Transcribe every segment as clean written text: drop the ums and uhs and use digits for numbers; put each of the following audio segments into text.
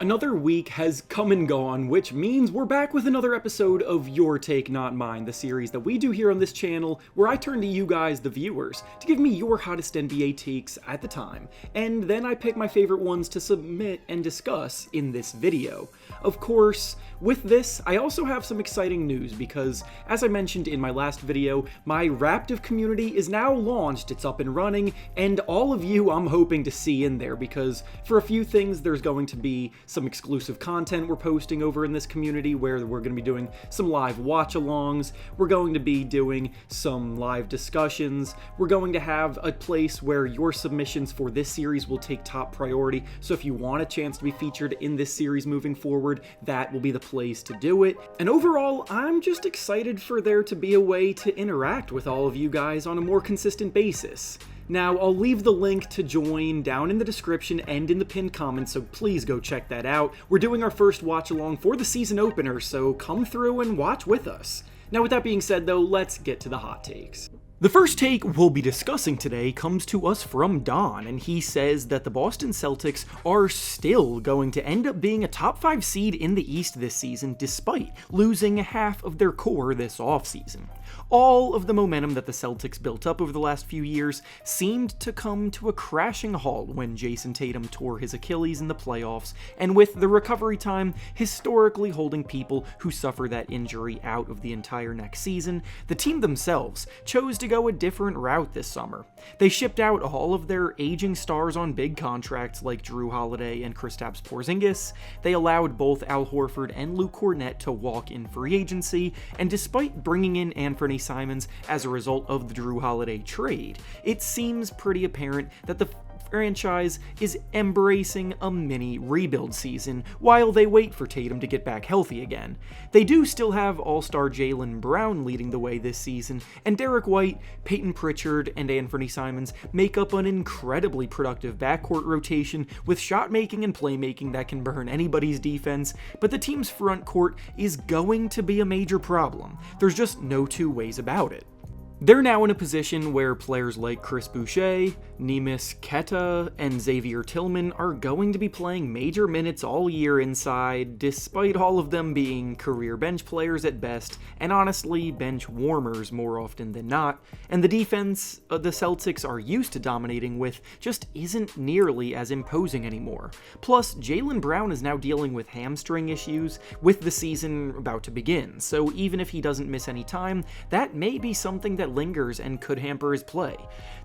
Another week has come and gone, which means we're back with another episode of Your Take Not Mine, the series that we do here on this channel, where I turn to you guys, the viewers, to give me your hottest NBA takes at the time, and then I pick my favorite ones to submit and discuss in this video. Of course, with this, I also have some exciting news because, as I mentioned in my last video, my Raptive community is now launched, it's up and running, and all of you I'm hoping to see in there because for a few things there's going to be some exclusive content we're posting over in this community where we're going to be doing some live watch-alongs, we're going to be doing some live discussions, we're going to have a place where your submissions for this series will take top priority, so if you want a chance to be featured in this series moving forward, that will be the place to do it. And overall, I'm just excited for there to be a way to interact with all of you guys on a more consistent basis. Now, I'll leave the link to join down in the description and in the pinned comments, so please go check that out. We're doing our first watch-along for the season opener, so come through and watch with us. Now, with that being said, though, let's get to the hot takes. The first take we'll be discussing today comes to us from Don, and he says that the Boston Celtics are still going to end up being a top 5 seed in the East this season, despite losing half of their core this offseason. All of the momentum that the Celtics built up over the last few years seemed to come to a crashing halt when Jason Tatum tore his Achilles in the playoffs, and with the recovery time historically holding people who suffer that injury out of the entire next season, the team themselves chose to go a different route this summer. They shipped out all of their aging stars on big contracts like Drew Holiday and Kristaps Porzingis. They allowed both Al Horford and Luke Kornet to walk in free agency, and despite bringing in Anthony Simons as a result of the Drew Holiday trade, it seems pretty apparent that the franchise is embracing a mini rebuild season while they wait for Tatum to get back healthy again. They do still have all-star Jaylen Brown leading the way this season, and Derek White, Peyton Pritchard, and Anthony Simons make up an incredibly productive backcourt rotation with shot-making and playmaking that can burn anybody's defense, but the team's front court is going to be a major problem. There's just no two ways about it. They're now in a position where players like Chris Boucher, Neemias Queta, and Xavier Tillman are going to be playing major minutes all year inside, despite all of them being career bench players at best, and honestly bench warmers more often than not, and the defense the Celtics are used to dominating with just isn't nearly as imposing anymore. Plus, Jaylen Brown is now dealing with hamstring issues with the season about to begin, so even if he doesn't miss any time, that may be something that lingers and could hamper his play.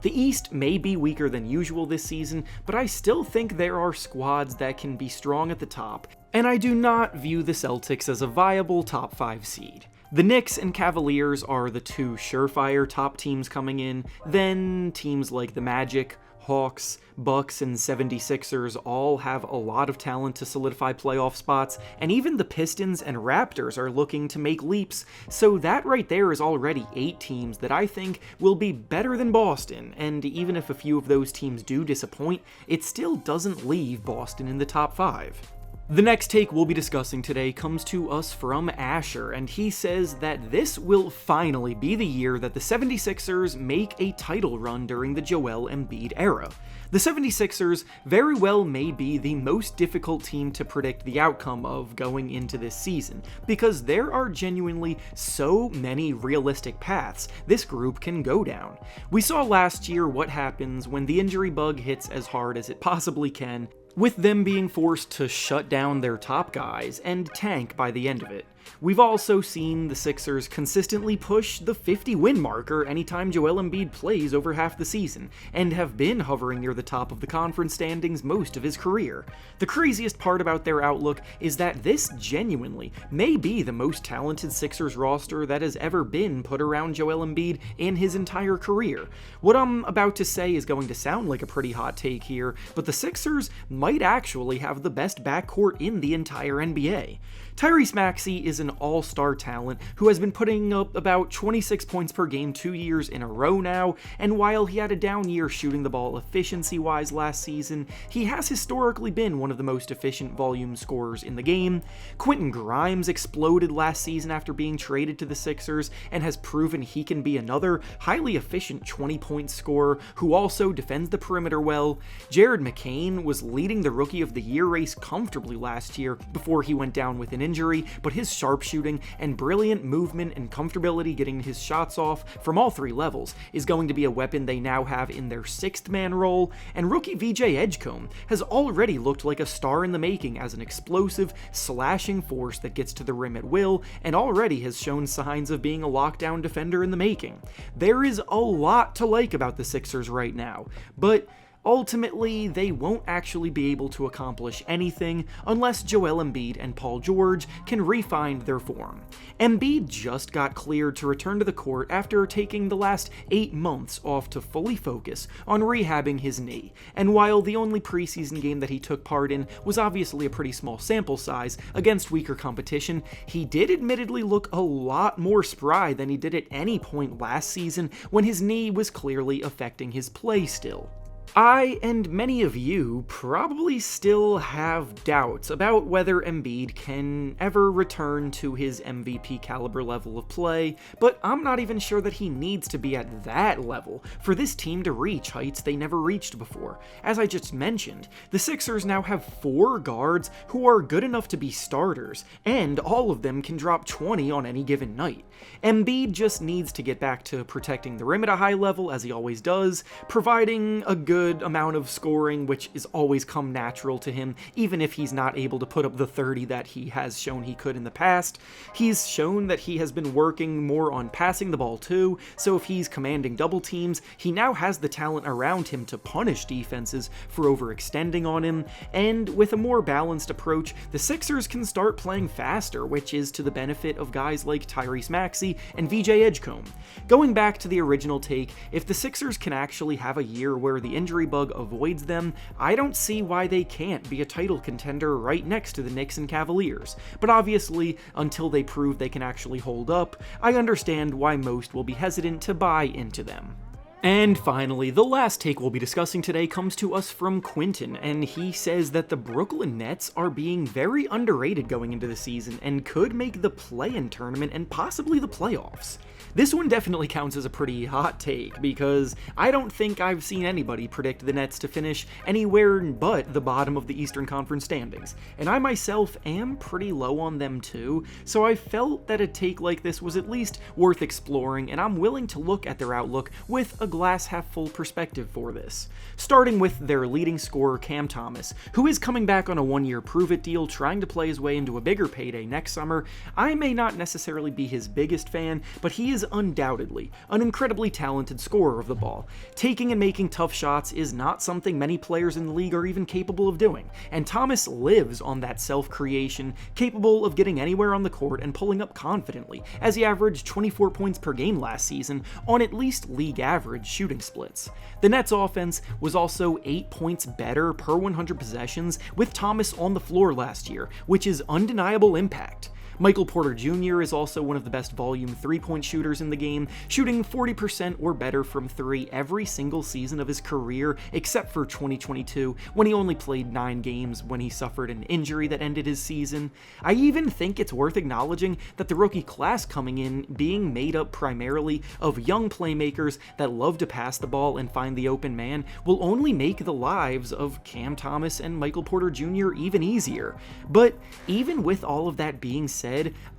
The East may be weaker than usual this season, but I still think there are squads that can be strong at the top, and I do not view the Celtics as a viable top 5 seed. The Knicks and Cavaliers are the two surefire top teams coming in, then teams like the Magic, Hawks, Bucks, and 76ers all have a lot of talent to solidify playoff spots, and even the Pistons and Raptors are looking to make leaps, so that right there is already 8 teams that I think will be better than Boston, and even if a few of those teams do disappoint, it still doesn't leave Boston in the top 5. The next take we'll be discussing today comes to us from Asher, and he says that this will finally be the year that the 76ers make a title run during the Joel Embiid era. The 76ers very well may be the most difficult team to predict the outcome of going into this season, because there are genuinely so many realistic paths this group can go down. We saw last year what happens when the injury bug hits as hard as it possibly can, with them being forced to shut down their top guys and tank by the end of it. We've also seen the Sixers consistently push the 50-win marker anytime Joel Embiid plays over half the season, and have been hovering near the top of the conference standings most of his career. The craziest part about their outlook is that this genuinely may be the most talented Sixers roster that has ever been put around Joel Embiid in his entire career. What I'm about to say is going to sound like a pretty hot take here, but the Sixers might actually have the best backcourt in the entire NBA. Tyrese Maxey is is an all-star talent who has been putting up about 26 points per game 2 years in a row now, and while he had a down year shooting the ball efficiency-wise last season, he has historically been one of the most efficient volume scorers in the game. Quentin Grimes exploded last season after being traded to the Sixers and has proven he can be another highly efficient 20-point scorer who also defends the perimeter well. Jared McCain was leading the Rookie of the Year race comfortably last year before he went down with an injury, but his sharpshooting and brilliant movement and comfortability getting his shots off from all 3 levels is going to be a weapon they now have in their 6th man role, and rookie VJ Edgecombe has already looked like a star in the making as an explosive, slashing force that gets to the rim at will, and already has shown signs of being a lockdown defender in the making. There is a lot to like about the Sixers right now, but ultimately, they won't actually be able to accomplish anything unless Joel Embiid and Paul George can re-find their form. Embiid just got cleared to return to the court after taking the last 8 months off to fully focus on rehabbing his knee, and while the only preseason game that he took part in was obviously a pretty small sample size against weaker competition, he did admittedly look a lot more spry than he did at any point last season when his knee was clearly affecting his play still. I and many of you probably still have doubts about whether Embiid can ever return to his MVP caliber level of play, but I'm not even sure that he needs to be at that level for this team to reach heights they never reached before. As I just mentioned, the Sixers now have 4 guards who are good enough to be starters, and all of them can drop 20 on any given night. Embiid just needs to get back to protecting the rim at a high level, as he always does, providing a good amount of scoring, which is always come natural to him, even if he's not able to put up the 30 that he has shown he could in the past. He's shown that he has been working more on passing the ball too, so if he's commanding double teams, he now has the talent around him to punish defenses for overextending on him, and with a more balanced approach, the Sixers can start playing faster, which is to the benefit of guys like Tyrese Maxey and VJ Edgecombe. Going back to the original take, if the Sixers can actually have a year where the injury bug avoids them, I don't see why they can't be a title contender right next to the Knicks and Cavaliers. But obviously, until they prove they can actually hold up, I understand why most will be hesitant to buy into them. And finally, the last take we'll be discussing today comes to us from Quinton, and he says that the Brooklyn Nets are being very underrated going into the season and could make the play-in tournament and possibly the playoffs. This one definitely counts as a pretty hot take, because I don't think I've seen anybody predict the Nets to finish anywhere but the bottom of the Eastern Conference standings, and I myself am pretty low on them too, so I felt that a take like this was at least worth exploring, and I'm willing to look at their outlook with a glass half full perspective for this. Starting with their leading scorer Cam Thomas, who is coming back on a 1-year prove-it deal trying to play his way into a bigger payday next summer. I may not necessarily be his biggest fan, but he is undoubtedly an incredibly talented scorer of the ball. Taking and making tough shots is not something many players in the league are even capable of doing, and Thomas lives on that self-creation, capable of getting anywhere on the court and pulling up confidently, as he averaged 24 points per game last season on at least league average shooting splits. The Nets offense was also 8 points better per 100 possessions with Thomas on the floor last year, which is undeniable impact. Michael Porter Jr. is also one of the best volume 3-point shooters in the game, shooting 40% or better from 3 every single season of his career, except for 2022, when he only played 9 games when he suffered an injury that ended his season. I even think it's worth acknowledging that the rookie class coming in being made up primarily of young playmakers that love to pass the ball and find the open man will only make the lives of Cam Thomas and Michael Porter Jr. even easier. But even with all of that being said,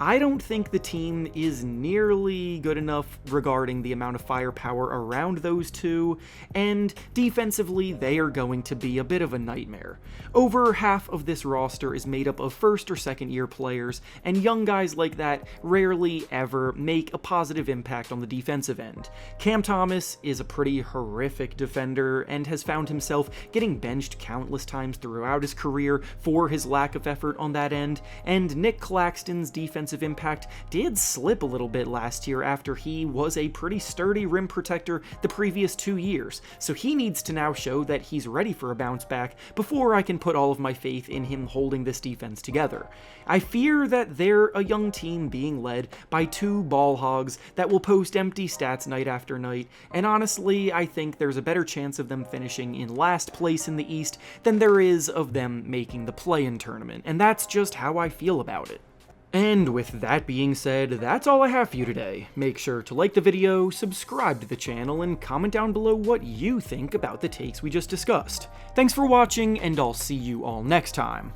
I don't think the team is nearly good enough regarding the amount of firepower around those two, and defensively they are going to be a bit of a nightmare. Over half of this roster is made up of first or second year players, and young guys like that rarely ever make a positive impact on the defensive end. Cam Thomas is a pretty horrific defender and has found himself getting benched countless times throughout his career for his lack of effort on that end, and Nick Claxton Thompson's defensive impact did slip a little bit last year after he was a pretty sturdy rim protector the previous 2 years, so he needs to now show that he's ready for a bounce back before I can put all of my faith in him holding this defense together. I fear that they're a young team being led by 2 ball hogs that will post empty stats night after night, and honestly, I think there's a better chance of them finishing in last place in the East than there is of them making the play-in tournament, and that's just how I feel about it. And with that being said, that's all I have for you today. Make sure to like the video, subscribe to the channel, and comment down below what you think about the takes we just discussed. Thanks for watching, and I'll see you all next time.